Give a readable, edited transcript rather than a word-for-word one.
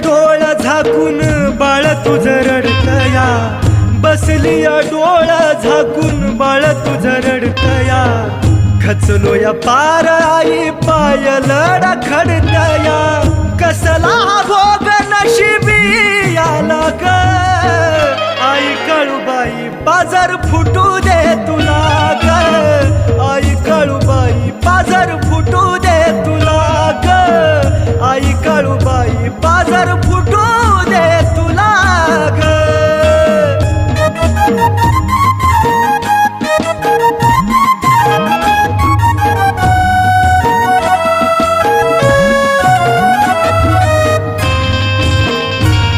डोळ झाकून बाळ तुझं रडतया, बसली डोळ झाकून बाळ तुझं रडतया. खचलो या पार आई पाय लडखडतया, कसला भोग नशिबी आला ग. आई काळूबाई बाजार फुटू दे तुला.